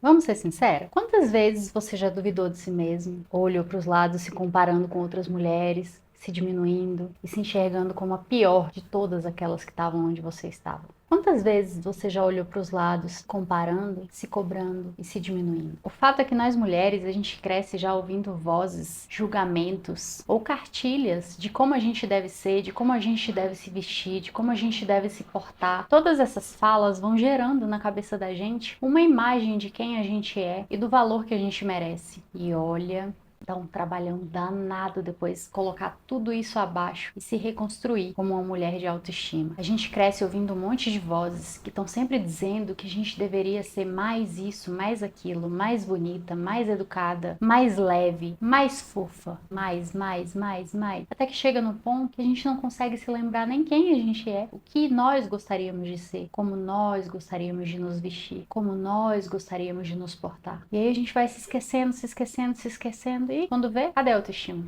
Vamos ser sinceros? Quantas vezes você já duvidou de si mesmo, ou olhou para os lados se comparando com outras mulheres, se diminuindo e se enxergando como a pior de todas aquelas que estavam onde você estava? Quantas vezes você já olhou para os lados, comparando, se cobrando e se diminuindo? O fato é que nós mulheres, a gente cresce já ouvindo vozes, julgamentos ou cartilhas de como a gente deve ser, de como a gente deve se vestir, de como a gente deve se portar. Todas essas falas vão gerando na cabeça da gente uma imagem de quem a gente é e do valor que a gente merece. E olha, dá um trabalhão danado depois colocar tudo isso abaixo e se reconstruir como uma mulher de autoestima. A gente cresce ouvindo um monte de vozes que estão sempre dizendo que a gente deveria ser mais isso, mais aquilo, mais bonita, mais educada, mais leve, mais fofa, mais. Até que chega no ponto que a gente não consegue se lembrar nem quem a gente é, o que nós gostaríamos de ser, como nós gostaríamos de nos vestir, como nós gostaríamos de nos portar. E aí a gente vai se esquecendo, e quando vê, cadê a autoestima?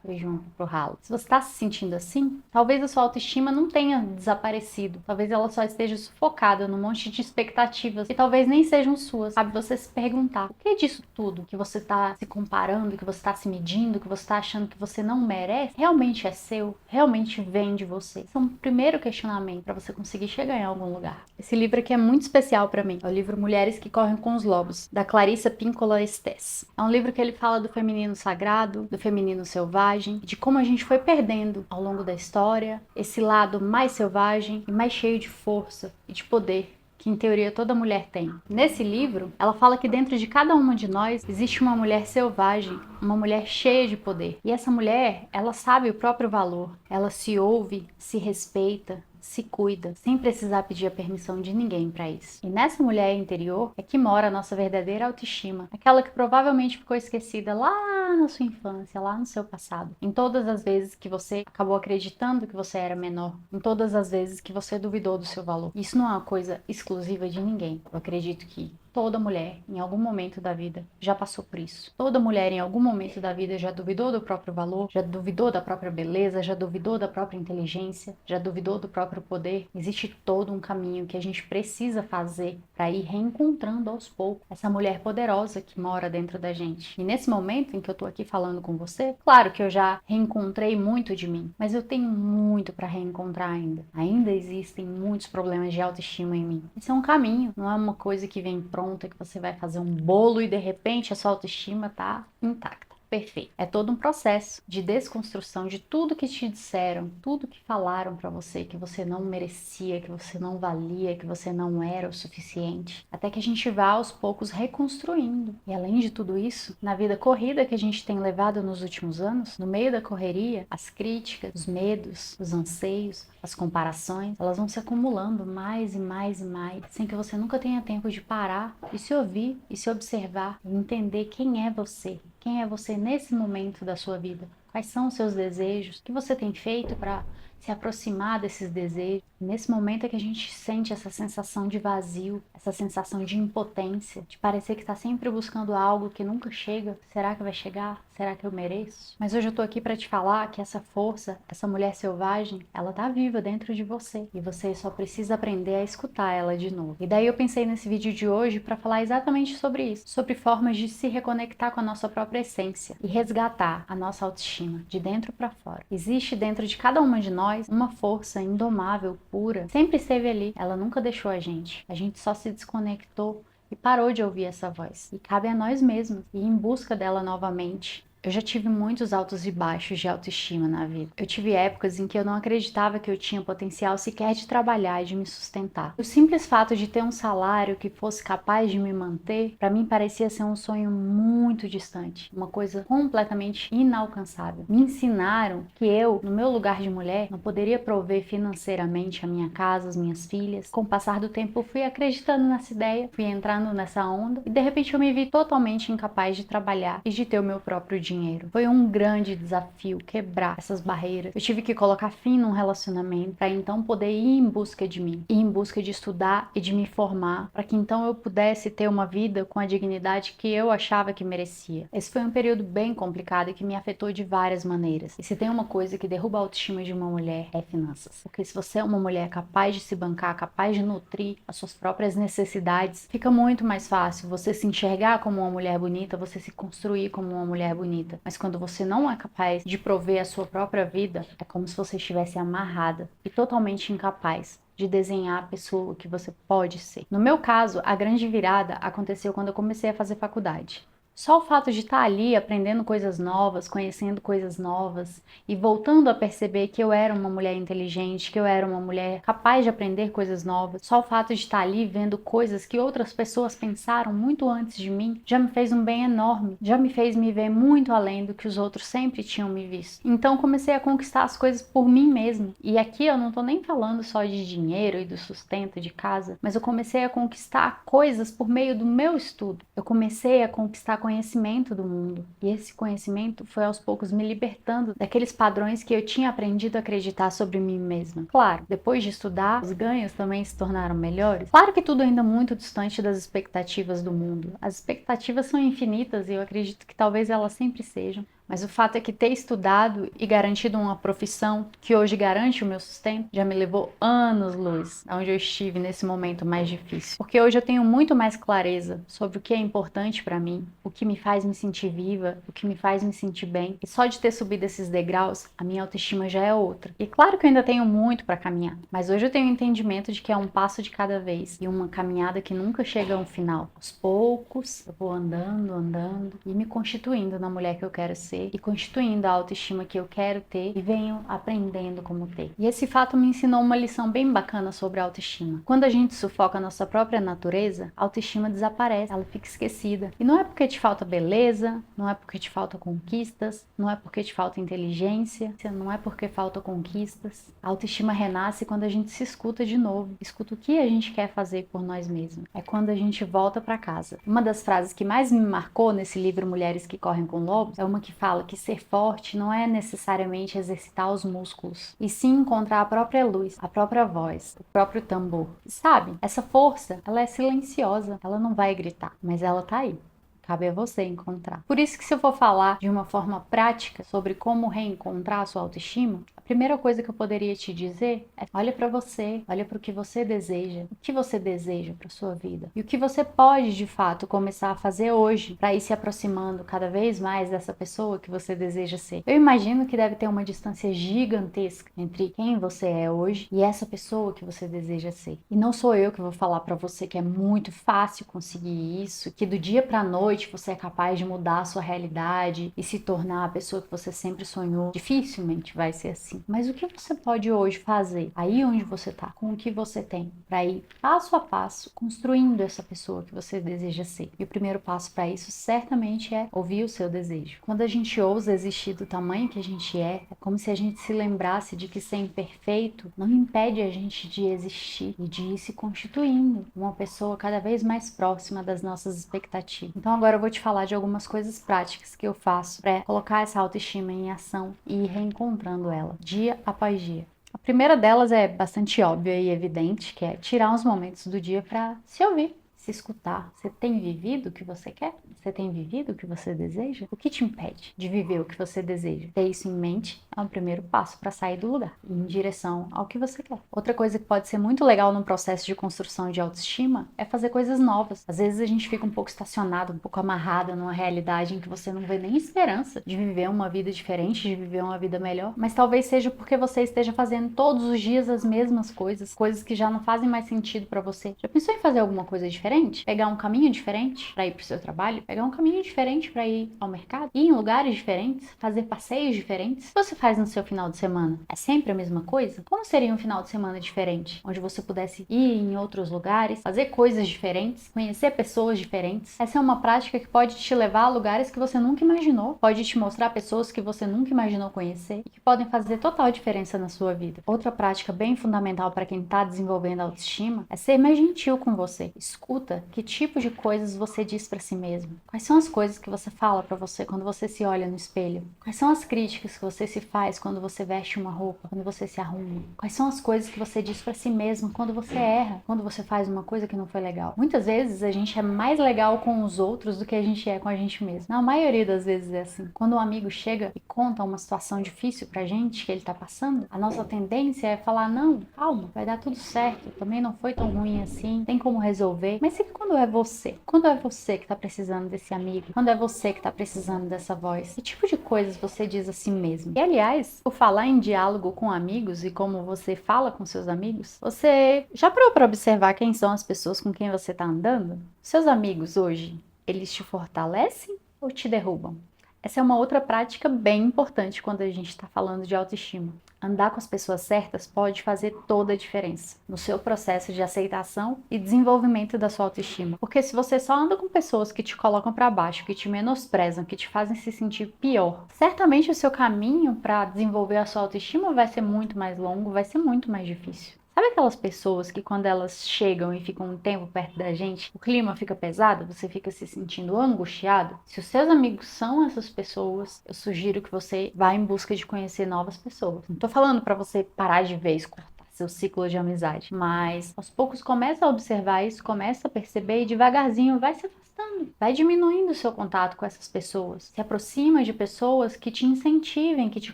Foi junto pro ralo. Se você está se sentindo assim, talvez a sua autoestima não tenha desaparecido. Talvez ela só esteja sufocada num monte de expectativas que talvez nem sejam suas. Sabe, você se perguntar, o que é disso tudo que você está se comparando, que você está se medindo, que você está achando que você não merece, realmente é seu? Realmente vem de você? Esse é um primeiro questionamento para você conseguir chegar em algum lugar. Esse livro aqui é muito especial para mim. É o livro Mulheres que Correm com os Lobos, da Clarissa Pinkola Estés. É um livro que ele fala do feminino sagrado, do feminino selvagem, de como a gente foi perdendo ao longo da história esse lado mais selvagem e mais cheio de força e de poder que em teoria toda mulher tem. Nesse livro, ela fala que dentro de cada uma de nós existe uma mulher selvagem, uma mulher cheia de poder. E essa mulher, ela sabe o próprio valor, ela se ouve, se respeita, se cuida, sem precisar pedir a permissão de ninguém para isso. E nessa mulher interior é que mora a nossa verdadeira autoestima, aquela que provavelmente ficou esquecida lá na sua infância, lá no seu passado. Em todas as vezes que você acabou acreditando que você era menor, em todas as vezes que você duvidou do seu valor. Isso não é uma coisa exclusiva de ninguém. Eu acredito que toda mulher, em algum momento da vida, já passou por isso. Toda mulher, em algum momento da vida, já duvidou do próprio valor, já duvidou da própria beleza, já duvidou da própria inteligência, já duvidou do próprio poder. Existe todo um caminho que a gente precisa fazer para ir reencontrando aos poucos essa mulher poderosa que mora dentro da gente. E nesse momento em que eu tô aqui falando com você, claro que eu já reencontrei muito de mim, mas eu tenho muito para reencontrar ainda. Ainda existem muitos problemas de autoestima em mim. Esse é um caminho, não é uma coisa que vem pronta, que você vai fazer um bolo e de repente a sua autoestima tá intacta. Perfeito. É todo um processo de desconstrução de tudo que te disseram, tudo que falaram pra você que você não merecia, que você não valia, que você não era o suficiente, até que a gente vá aos poucos reconstruindo. E além de tudo isso, na vida corrida que a gente tem levado nos últimos anos, no meio da correria, as críticas, os medos, os anseios, as comparações, elas vão se acumulando mais e mais, sem que você nunca tenha tempo de parar e se ouvir e se observar e entender quem é você. Quem é você nesse momento da sua vida? Quais são os seus desejos? O que você tem feito para se aproximar desses desejos? Nesse momento é que a gente sente essa sensação de vazio, essa sensação de impotência, de parecer que está sempre buscando algo que nunca chega. Será que vai chegar? Será que eu mereço? Mas hoje eu tô aqui para te falar que essa força, essa mulher selvagem, ela tá viva dentro de você e você só precisa aprender a escutar ela de novo. E daí eu pensei nesse vídeo de hoje para falar exatamente sobre isso, sobre formas de se reconectar com a nossa própria essência e resgatar a nossa autoestima de dentro para fora. Existe dentro de cada uma de nós uma força indomável, pura, sempre esteve ali, ela nunca deixou a gente só se desconectou e parou de ouvir essa voz. E cabe a nós mesmos ir em busca dela novamente. Eu já tive muitos altos e baixos de autoestima na vida. Eu tive épocas em que eu não acreditava que eu tinha potencial sequer de trabalhar e de me sustentar. O simples fato de ter um salário que fosse capaz de me manter, para mim parecia ser um sonho muito distante, uma coisa completamente inalcançável. Me ensinaram que eu, no meu lugar de mulher, não poderia prover financeiramente a minha casa, as minhas filhas. Com o passar do tempo, eu fui acreditando nessa ideia, fui entrando nessa onda e de repente eu me vi totalmente incapaz de trabalhar e de ter o meu próprio dinheiro. dinheiro. Foi um grande desafio quebrar essas barreiras. Eu tive que colocar fim num relacionamento para então poder ir em busca de mim, ir em busca de estudar e de me formar, para que então eu pudesse ter uma vida com a dignidade que eu achava que merecia. Esse foi um período bem complicado e que me afetou de várias maneiras. E se tem uma coisa que derruba a autoestima de uma mulher, é finanças. Porque se você é uma mulher capaz de se bancar, capaz de nutrir as suas próprias necessidades, fica muito mais fácil você se enxergar como uma mulher bonita, você se construir como uma mulher bonita. Mas quando você não é capaz de prover a sua própria vida, é como se você estivesse amarrada e totalmente incapaz de desenhar a pessoa que você pode ser. No meu caso, a grande virada aconteceu quando eu comecei a fazer faculdade. Só o fato de estar ali aprendendo coisas novas, conhecendo coisas novas e voltando a perceber que eu era uma mulher inteligente, que eu era uma mulher capaz de aprender coisas novas, só o fato de estar ali vendo coisas que outras pessoas pensaram muito antes de mim, já me fez um bem enorme, já me fez me ver muito além do que os outros sempre tinham me visto. Então comecei a conquistar as coisas por mim mesma. E aqui eu não tô nem falando só de dinheiro e do sustento de casa, mas eu comecei a conquistar coisas por meio do meu estudo. Eu comecei a conquistar conhecimento do mundo. E esse conhecimento foi aos poucos me libertando daqueles padrões que eu tinha aprendido a acreditar sobre mim mesma. Claro, depois de estudar, os ganhos também se tornaram melhores. Claro que tudo ainda muito distante das expectativas do mundo. As expectativas são infinitas e eu acredito que talvez elas sempre sejam. Mas o fato é que ter estudado e garantido uma profissão que hoje garante o meu sustento já me levou anos-luz aonde eu estive nesse momento mais difícil. Porque hoje eu tenho muito mais clareza sobre o que é importante para mim, o que me faz me sentir viva, o que me faz me sentir bem. E só de ter subido esses degraus, a minha autoestima já é outra. E claro que eu ainda tenho muito para caminhar, mas hoje eu tenho o entendimento de que é um passo de cada vez e uma caminhada que nunca chega a um final. Aos poucos, eu vou andando e me constituindo na mulher que eu quero ser e constituindo a autoestima que eu quero ter e venho aprendendo como ter. E esse fato me ensinou uma lição bem bacana sobre a autoestima. Quando a gente sufoca a nossa própria natureza, a autoestima desaparece, ela fica esquecida. E não é porque te falta beleza, não é porque te falta conquistas, não é porque te falta inteligência, não é porque falta conquistas. A autoestima renasce quando a gente se escuta de novo, escuta o que a gente quer fazer por nós mesmos. É quando a gente volta para casa. Uma das frases que mais me marcou nesse livro Mulheres que Correm com Lobos é uma que fala que ser forte não é necessariamente exercitar os músculos, e sim encontrar a própria luz, a própria voz, o próprio tambor. E sabe, essa força, ela é silenciosa, ela não vai gritar, mas ela tá aí. Cabe a você encontrar. Por isso que se eu for falar de uma forma prática sobre como reencontrar a sua autoestima, a primeira coisa que eu poderia te dizer é: olha para você, olha para o que você deseja, o que você deseja para sua vida e o que você pode de fato começar a fazer hoje para ir se aproximando cada vez mais dessa pessoa que você deseja ser. Eu imagino que deve ter uma distância gigantesca entre quem você é hoje e essa pessoa que você deseja ser. E não sou eu que vou falar para você que é muito fácil conseguir isso, que do dia para noite você é capaz de mudar a sua realidade e se tornar a pessoa que você sempre sonhou. Dificilmente vai ser assim. Mas o que você pode hoje fazer aí onde você tá, com o que você tem, para ir passo a passo construindo essa pessoa que você deseja ser? E o primeiro passo para isso certamente é ouvir o seu desejo. Quando a gente ousa existir do tamanho que a gente é como se a gente se lembrasse de que ser imperfeito não impede a gente de existir e de ir se constituindo uma pessoa cada vez mais próxima das nossas expectativas. Então agora eu vou te falar de algumas coisas práticas que eu faço para colocar essa autoestima em ação e ir reencontrando ela, dia após dia. A primeira delas é bastante óbvia e evidente, que é tirar uns momentos do dia para se ouvir, se escutar. Você tem vivido o que você quer? Você tem vivido o que você deseja? O que te impede de viver o que você deseja? Ter isso em mente é um primeiro passo para sair do lugar, em direção ao que você quer. Outra coisa que pode ser muito legal no processo de construção de autoestima é fazer coisas novas. Às vezes a gente fica um pouco estacionado, um pouco amarrada numa realidade em que você não vê nem esperança de viver uma vida diferente, de viver uma vida melhor, mas talvez seja porque você esteja fazendo todos os dias as mesmas coisas, coisas que já não fazem mais sentido para você. Já pensou em fazer alguma coisa diferente? Pegar um caminho diferente para ir pro seu trabalho? Pegar um caminho diferente para ir ao mercado? Ir em lugares diferentes? Fazer passeios diferentes? O que você faz no seu final de semana? É sempre a mesma coisa? Como seria um final de semana diferente? Onde você pudesse ir em outros lugares, fazer coisas diferentes, conhecer pessoas diferentes? Essa é uma prática que pode te levar a lugares que você nunca imaginou, pode te mostrar pessoas que você nunca imaginou conhecer e que podem fazer total diferença na sua vida. Outra prática bem fundamental para quem está desenvolvendo autoestima é ser mais gentil com você. Escuta Escuta que tipo de coisas você diz pra si mesmo. Quais são as coisas que você fala pra você quando você se olha no espelho? Quais são as críticas que você se faz quando você veste uma roupa, quando você se arruma? Quais são as coisas que você diz pra si mesmo quando você erra, quando você faz uma coisa que não foi legal? Muitas vezes a gente é mais legal com os outros do que a gente é com a gente mesmo. Na maioria das vezes é assim. Quando um amigo chega e conta uma situação difícil pra gente que ele tá passando, a nossa tendência é falar: não, calma, vai dar tudo certo, também não foi tão ruim assim, tem como resolver. Mas e quando é você? Quando é você que tá precisando desse amigo? Quando é você que tá precisando dessa voz? Que tipo de coisas você diz a si mesmo? E aliás, por falar em diálogo com amigos e como você fala com seus amigos, você já parou pra observar quem são as pessoas com quem você tá andando? Seus amigos hoje, eles te fortalecem ou te derrubam? Essa é uma outra prática bem importante quando a gente está falando de autoestima. Andar com as pessoas certas pode fazer toda a diferença no seu processo de aceitação e desenvolvimento da sua autoestima. Porque se você só anda com pessoas que te colocam para baixo, que te menosprezam, que te fazem se sentir pior, certamente o seu caminho para desenvolver a sua autoestima vai ser muito mais longo, vai ser muito mais difícil. Sabe aquelas pessoas que quando elas chegam e ficam um tempo perto da gente, o clima fica pesado, você fica se sentindo angustiado? Se os seus amigos são essas pessoas, eu sugiro que você vá em busca de conhecer novas pessoas. Não tô falando para você parar de vez, cortar seu ciclo de amizade, mas aos poucos começa a observar isso, começa a perceber e devagarzinho vai se afastando, vai diminuindo o seu contato com essas pessoas. Se aproxima de pessoas que te incentivem, que te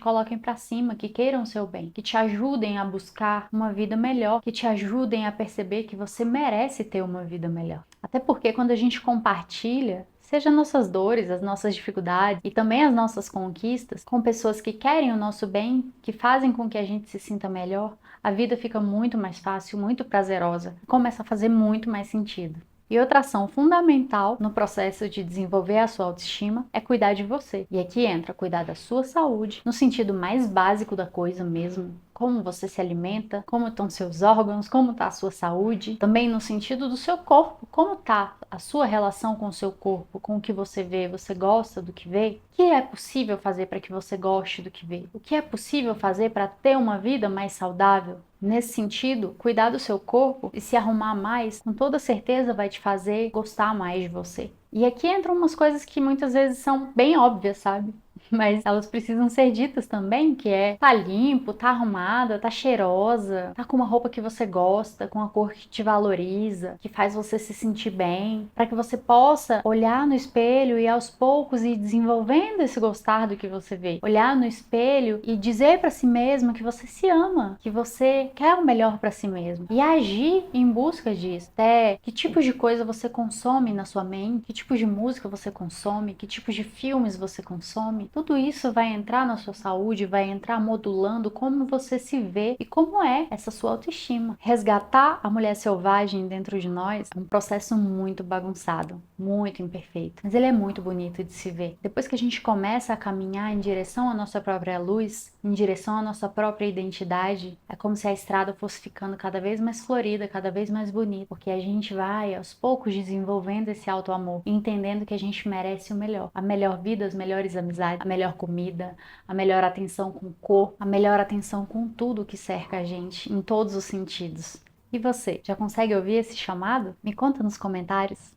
coloquem para cima, que queiram o seu bem, que te ajudem a buscar uma vida melhor, que te ajudem a perceber que você merece ter uma vida melhor. Até porque quando a gente compartilha, seja nossas dores, as nossas dificuldades e também as nossas conquistas, com pessoas que querem o nosso bem, que fazem com que a gente se sinta melhor, a vida fica muito mais fácil, muito prazerosa, começa a fazer muito mais sentido. E outra ação fundamental no processo de desenvolver a sua autoestima é cuidar de você. E aqui entra cuidar da sua saúde, no sentido mais básico da coisa mesmo. Como você se alimenta, como estão seus órgãos, como está a sua saúde. Também no sentido do seu corpo, como está a sua relação com o seu corpo, com o que você vê, você gosta do que vê? O que é possível fazer para que você goste do que vê? O que é possível fazer para ter uma vida mais saudável? Nesse sentido, cuidar do seu corpo e se arrumar mais, com toda certeza vai te fazer gostar mais de você. E aqui entram umas coisas que muitas vezes são bem óbvias, sabe? Mas elas precisam ser ditas também, que é tá limpo, tá arrumada, tá cheirosa, tá com uma roupa que você gosta, com uma cor que te valoriza, que faz você se sentir bem, para que você possa olhar no espelho e aos poucos ir desenvolvendo esse gostar do que você vê. Olhar no espelho e dizer para si mesmo que você se ama, que você quer o melhor para si mesmo e agir em busca disso. Até que tipo de coisa você consome na sua mente, que tipo de música você consome, que tipo de filmes você consome. Tudo isso vai entrar na sua saúde, vai entrar modulando como você se vê e como é essa sua autoestima. Resgatar a mulher selvagem dentro de nós é um processo muito bagunçado, muito imperfeito, mas ele é muito bonito de se ver. Depois que a gente começa a caminhar em direção à nossa própria luz, em direção à nossa própria identidade, é como se a estrada fosse ficando cada vez mais florida, cada vez mais bonita, porque a gente vai aos poucos desenvolvendo esse auto-amor, entendendo que a gente merece o melhor, a melhor vida, as melhores amizades, a melhor comida, a melhor atenção com o corpo, a melhor atenção com tudo que cerca a gente, em todos os sentidos. E você, já consegue ouvir esse chamado? Me conta nos comentários.